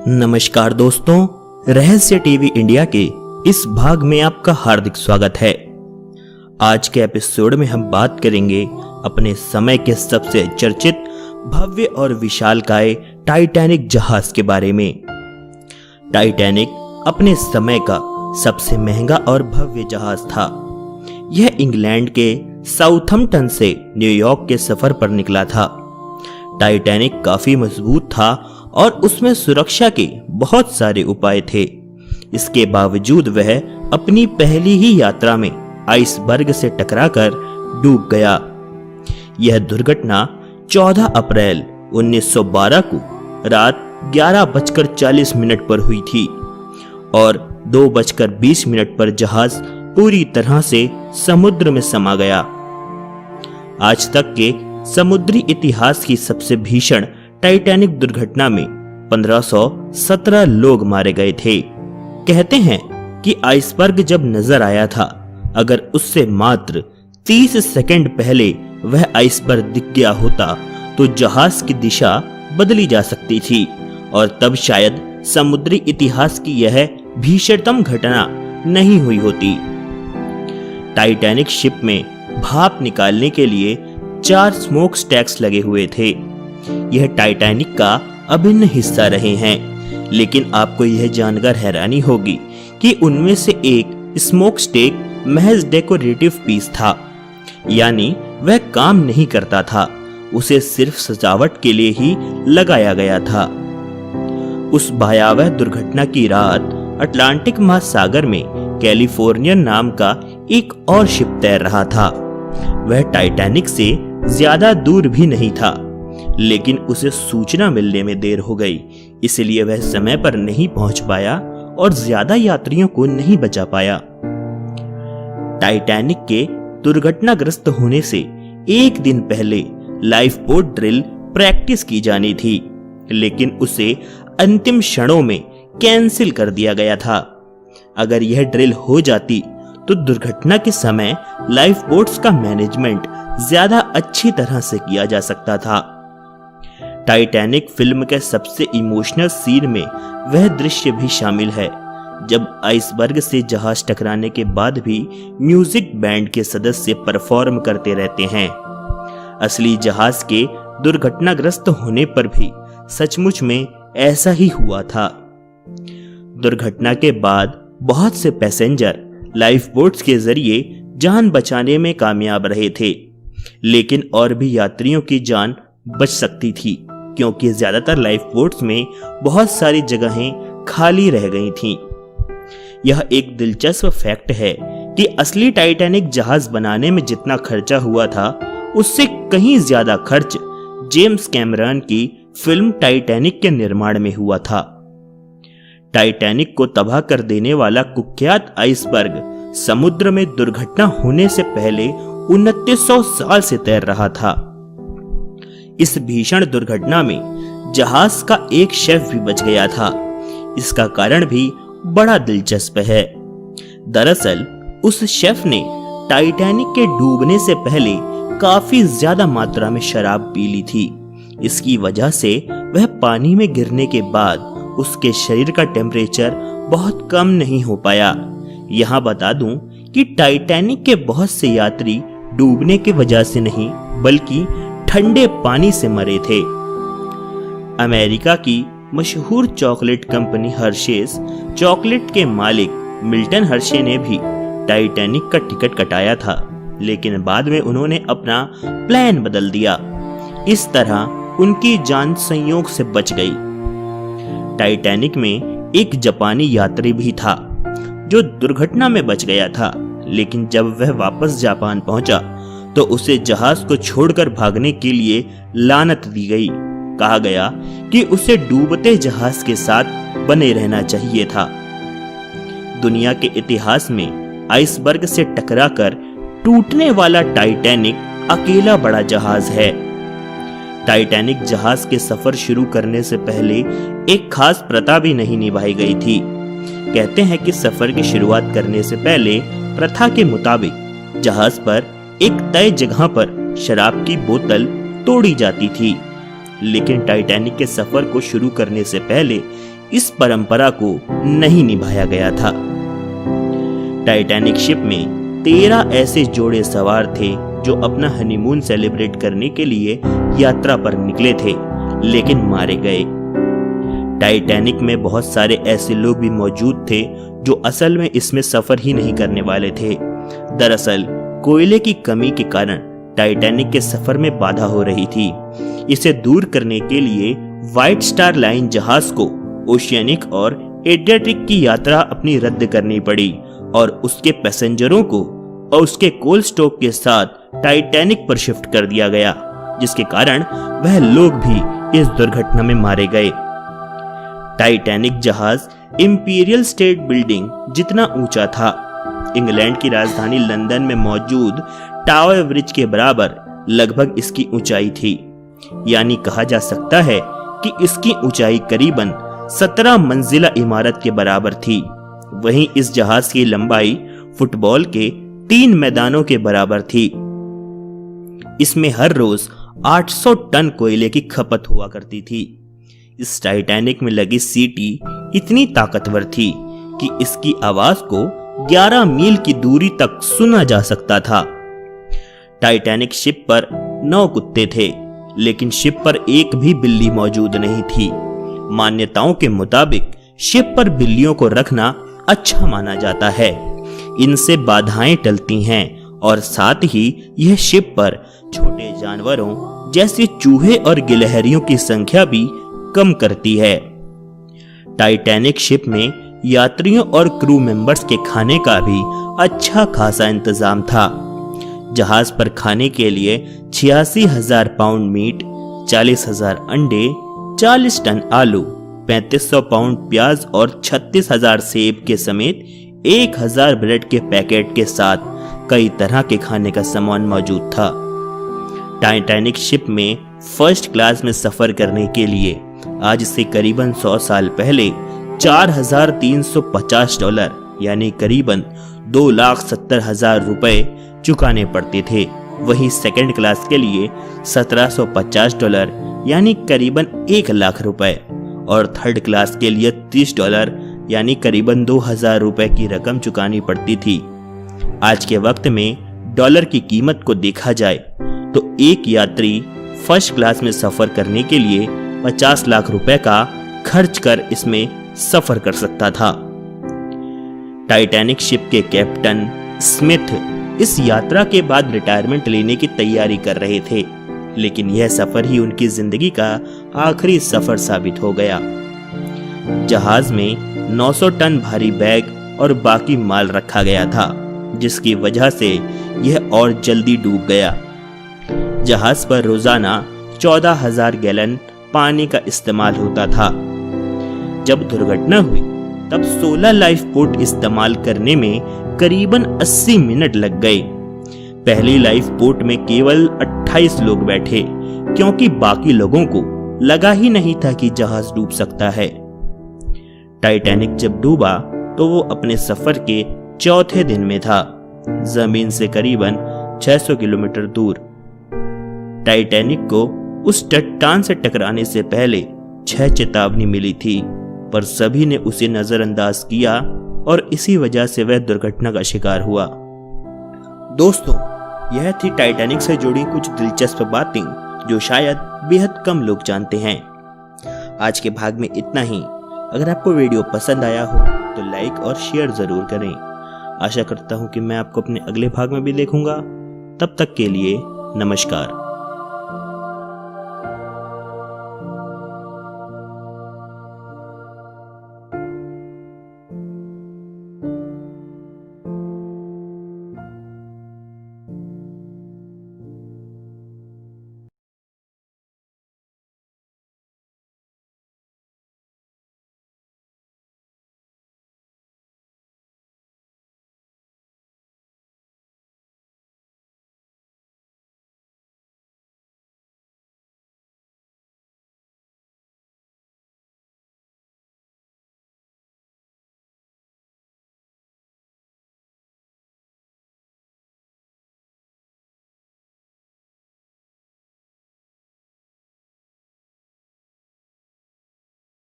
नमस्कार दोस्तों, रहस्य टीवी इंडिया के इस भाग में आपका हार्दिक स्वागत है। आज के एपिसोड में हम बात करेंगे अपने समय के सबसे चर्चित, भव्य और विशालकाय टाइटैनिक जहाज के बारे में। टाइटैनिक अपने समय का सबसे महंगा और भव्य जहाज था। यह इंग्लैंड के साउथम्पटन से न्यूयॉर्क के सफर पर निकला था। टाइटैनिक काफी मजबूत था और उसमें सुरक्षा के बहुत सारे उपाय थे। इसके बावजूद वह अपनी पहली ही यात्रा में आइसबर्ग से टकराकर डूब गया। यह दुर्घटना 14 अप्रैल 1912 को रात 11:40 पर हुई थी और 2:20 पर जहाज पूरी तरह से समुद्र में समा गया। आज तक के समुद्री इतिहास की सबसे भीषण टाइटैनिक दुर्घटना में 1517 लोग मारे गए थे। कहते हैं कि आइसबर्ग जब नजर आया था, अगर उससे मात्र 30 सेकंड पहले वह आइसबर्ग दिख गया होता तो जहाज की दिशा बदली जा सकती थी और तब शायद समुद्री इतिहास की यह भीषणतम घटना नहीं हुई होती। टाइटैनिक शिप में भाप निकालने के लिए 4 स्मोक स्टैक्स लगे हुए थे। यह टाइटैनिक का अभिन्न हिस्सा रहे हैं, लेकिन आपको यह जानकर हैरानी होगी कि उनमें से एक स्मोक स्टेक महज डेकोरेटिव पीस था, यानी वह काम नहीं करता था, उसे सिर्फ सजावट के लिए ही लगाया गया था। उस भयावह दुर्घटना की रात अटलांटिक महासागर में कैलिफोर्निया नाम का एक और शिप तैर रहा था। वह टाइटैनिक से ज्यादा दूर भी नहीं था, लेकिन उसे सूचना मिलने में देर हो गई, इसलिए वह समय पर नहीं पहुंच पाया और ज्यादा यात्रियों को नहीं बचा पाया। टाइटैनिक के दुर्घटनाग्रस्त होने से एक दिन पहले लाइफ बोट ड्रिल प्रैक्टिस की जानी थी, लेकिन उसे अंतिम क्षणों में कैंसिल कर दिया गया था। अगर यह ड्रिल हो जाती तो दुर्घटना के समय लाइफ बोट्स का मैनेजमेंट ज्यादा अच्छी तरह से किया जा सकता था। टाइटैनिक फिल्म के सबसे इमोशनल सीन में वह दृश्य भी शामिल है जब आइसबर्ग से जहाज टकराने के बाद भी म्यूजिक बैंड के सदस्य परफॉर्म करते रहते हैं। असली जहाज के दुर्घटनाग्रस्त होने पर भी सचमुच में ऐसा ही हुआ था। दुर्घटना के बाद बहुत से पैसेंजर लाइफ बोट्स के जरिए जान बचाने में कामयाब रहे थे, लेकिन और भी यात्रियों की जान बच सकती थी, क्योंकि ज्यादातर लाइफ बोट्स में बहुत सारी जगहें खाली रह गई थीं। यह एक दिलचस्प फैक्ट है कि असली टाइटैनिक जहाज बनाने में जितना खर्चा हुआ था, उससे कहीं ज्यादा खर्च जेम्स कैमरन की फिल्म टाइटैनिक के निर्माण में हुआ था। टाइटैनिक को तबाह कर देने वाला कुख्यात आइसबर्ग समुद्र में दुर्घटना होने से पहले 2900 साल से तैर रहा था। इस भीषण दुर्घटना में जहाज का एक शेफ भी बच गया था। इसका कारण भी बड़ा दिलचस्प है। दरअसल उस शेफ ने टाइटैनिक के डूबने से पहले काफी ज्यादा मात्रा में शराब पी ली थी। इसकी वजह से वह पानी में गिरने के बाद उसके शरीर का टेम्परेचर बहुत कम नहीं हो पाया। यहाँ बता दूं कि टाइटैनिक के बहुत से यात्री डूबने की वजह से नहीं, बल्कि ठंडे पानी से मरे थे। अमेरिका की मशहूर चॉकलेट कंपनी हर्शेस चॉकलेट के मालिक मिल्टन हर्शे ने भी टाइटैनिक का टिकट कटाया था, लेकिन बाद में उन्होंने अपना प्लान बदल दिया। इस तरह उनकी जान संयोग से बच गई। टाइटैनिक में एक जापानी यात्री भी था जो दुर्घटना में बच गया था, लेकिन जब वह वापस जापान पहुंचा तो उसे जहाज को छोड़कर भागने के लिए लानत दी गई। कहा गया कि उसे डूबते जहाज के साथ बने रहना चाहिए था। दुनिया के इतिहास में आइसबर्ग से टकराकर टूटने वाला टाइटैनिक अकेला बड़ा जहाज है। टाइटैनिक जहाज के सफर शुरू करने से पहले एक खास प्रथा भी नहीं निभाई गई थी। कहते हैं कि सफर की शुरुआत करने से पहले प्रथा के मुताबिक जहाज पर एक तय जगह पर शराब की बोतल तोड़ी जाती थी, लेकिन टाइटैनिक के सफर को शुरू करने से पहले इस परंपरा को नहीं निभाया गया था। टाइटैनिक शिप में 13 ऐसे जोड़े सवार थे जो अपना हनीमून सेलिब्रेट करने के लिए यात्रा पर निकले थे, लेकिन मारे गए। टाइटैनिक में बहुत सारे ऐसे लोग भी मौजूद थे जो असल में इसमें सफर ही नहीं करने वाले थे। दरअसल कोयले की कमी के कारण टाइटैनिक के सफर में बाधा हो रही थी। इसे दूर करने के लिए व्हाइट स्टार लाइन जहाज को ओशियनिक और एड्रियाटिक की यात्रा अपनी रद्द करनी पड़ी और उसके पैसेंजरों को और उसके कोल स्टॉक के साथ टाइटैनिक पर शिफ्ट कर दिया गया, जिसके कारण वह लोग भी इस दुर्घटना में मारे गए। टाइटैनिक जहाज इंपीरियल स्टेट बिल्डिंग जितना ऊंचा था, इंग्लैंड की राजधानी लंदन में मौजूद टावर ब्रिज के बराबर लगभग इसकी ऊंचाई थी। यानी कहा जा सकता है कि इसकी ऊंचाई करीबन 17 मंजिला इमारत के बराबर थी। वहीं इस जहाज की लंबाई फुटबॉल के 3 मैदानों के बराबर थी। इसमें हर रोज 800 टन कोयले की खपत हुआ करती थी। इस टाइटैनिक में लगी सीटी इतनी ताकतवर थी कि इसकी आवाज को 11 मील की दूरी तक सुना जा सकता था। टाइटैनिक शिप पर 9 कुत्ते थे, लेकिन शिप पर एक भी बिल्ली मौजूद नहीं थी। मान्यताओं के मुताबिक शिप पर बिल्लियों को रखना अच्छा माना जाता है। इनसे बाधाएं टलती हैं और साथ ही यह शिप पर छोटे जानवरों जैसे चूहे और गिलहरियों की संख्या भी कम करती है। टाइटैनिक शिप में यात्रियों और क्रू मेंबर्स के खाने का भी अच्छा खासा इंतजाम था। जहाज पर खाने के लिए 86,000 पाउंड मीट, 40,000 अंडे, 40 टन आलू, 3500 पाउंड प्याज और 36,000 सेब के समेत 1,000 ब्रेड के पैकेट के साथ कई तरह के खाने का सामान मौजूद था। टाइटैनिक शिप में फर्स्ट क्लास में सफर करने के लिए आज से करीबन 100 साल पहले $4,350 यानी करीबन 2,70,000 रुपए चुकाने पड़ते थे। वहीं सेकंड क्लास के लिए $1,750 यानी करीबन 1 लाख रुपए और थर्ड क्लास के लिए $30 यानी करीबन 2,000 रुपए की रकम चुकानी पड़ती थी। आज के वक्त में डॉलर की कीमत को देखा जाए तो एक यात्री फर्स्ट क्लास में सफर करने के लिए 50 लाख रुपए का खर्च कर इसमें सफर कर सकता था। टाइटैनिक शिप के कैप्टन स्मिथ इस यात्रा के बाद रिटायरमेंट लेने की तैयारी कर रहे थे, लेकिन यह सफर ही उनकी जिंदगी का आखिरी सफर साबित हो गया। जहाज में 900 टन भारी बैग और बाकी माल रखा गया था, जिसकी वजह से यह और जल्दी डूब गया। जहाज पर रोजाना 14,000 गैलन पानी का इस्तेमाल होता था। जब दुर्घटना हुई तब 16 लाइफ बोट इस्तेमाल करने में करीबन 80 मिनट लग गए। पहली लाइफ बोट में केवल 28 लोग बैठे, क्योंकि बाकी लोगों को लगा ही नहीं था कि जहाज डूब सकता है। टाइटैनिक जब डूबा तो वो अपने सफर के चौथे दिन में था, जमीन से करीबन 600 किलोमीटर दूर। टाइटैनिक को उस चट्टान से टकराने से पहले 6 चेतावनी मिली थी, पर सभी ने उसे नजरअंदाज किया और इसी वजह से वह दुर्घटना का शिकार हुआ। दोस्तों, यह थी टाइटैनिक से जुड़ी कुछ दिलचस्प बातें जो शायद बेहद कम लोग जानते हैं। आज के भाग में इतना ही। अगर आपको वीडियो पसंद आया हो तो लाइक और शेयर जरूर करें। आशा करता हूं कि मैं आपको अपने अगले भाग में भी देखूंगा। तब तक के लिए नमस्कार।